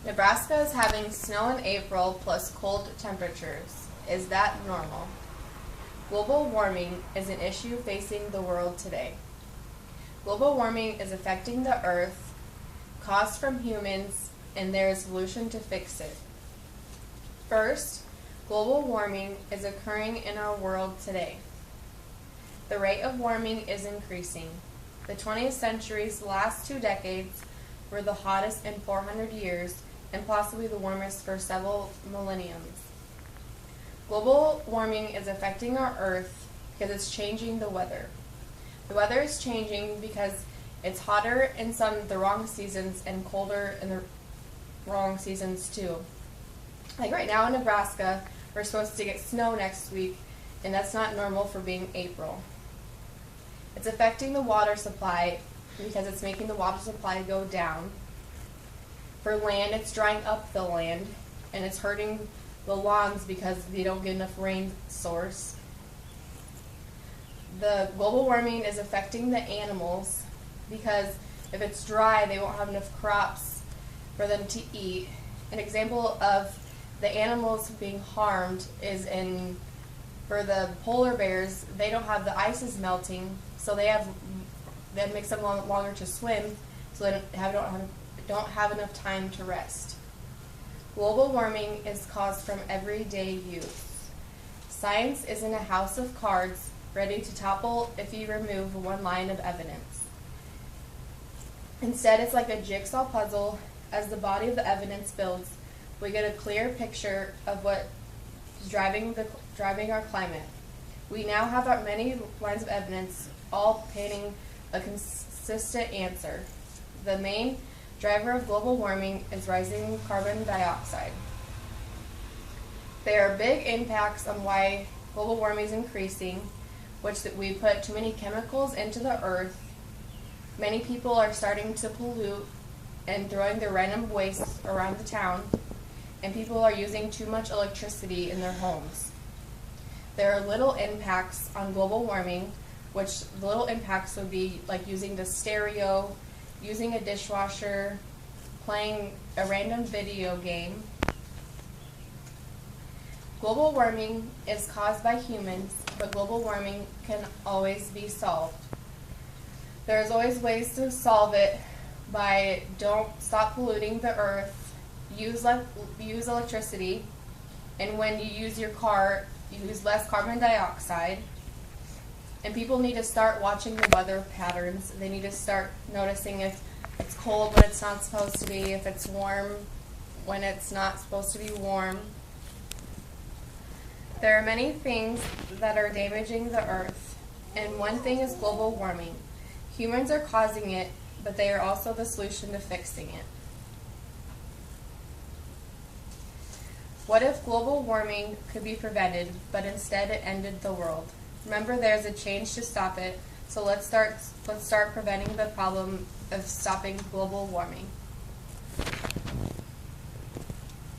Nebraska is having snow in April plus cold temperatures. Is that normal? Global warming is an issue facing the world today. Global warming is affecting the earth, caused from humans, and there is a solution to fix it. First, global warming is occurring in our world today. The rate of warming is increasing. The 20th century's last 2 decades were the hottest in 400 years and possibly the warmest for several millenniums. Global warming is affecting our Earth because it's changing the weather. The weather is changing because it's hotter in some of the wrong seasons and colder in the wrong seasons too. Like right now in Nebraska, we're supposed to get snow next week, and that's not normal for being April. It's affecting the water supply because it's making the water supply go down. For land, it's drying up the land, and it's hurting the lawns because they don't get enough rain source. The global warming is affecting the animals because if it's dry, they won't have enough crops for them to eat. An example of the animals being harmed is for the polar bears, they don't have the ice is melting, so that makes them longer to swim, so they don't have enough time to rest. Global warming is caused from everyday use. Science isn't a house of cards ready to topple if you remove one line of evidence. Instead, it's like a jigsaw puzzle. As the body of the evidence builds, we get a clear picture of what is driving our climate. We now have our many lines of evidence, all painting a consistent answer. The main driver of global warming is rising carbon dioxide. There are big impacts on why global warming is increasing, which we put too many chemicals into the earth. Many people are starting to pollute and throwing their random waste around the town, and people are using too much electricity in their homes. There are little impacts on global warming, which the little impacts would be like using the stereo, using a dishwasher, playing a random video game. Global warming is caused by humans, but global warming can always be solved. There's always ways to solve it by don't stop polluting the earth, use electricity, and when you use your car, use less carbon dioxide. And people need to start watching the weather patterns. They need to start noticing if it's cold when it's not supposed to be, if it's warm when it's not supposed to be warm. There are many things that are damaging the earth, and one thing is global warming. Humans are causing it, but they are also the solution to fixing it. What if global warming could be prevented, but instead it ended the world? Remember, there's a change to stop it, so let's start preventing the problem of stopping global warming.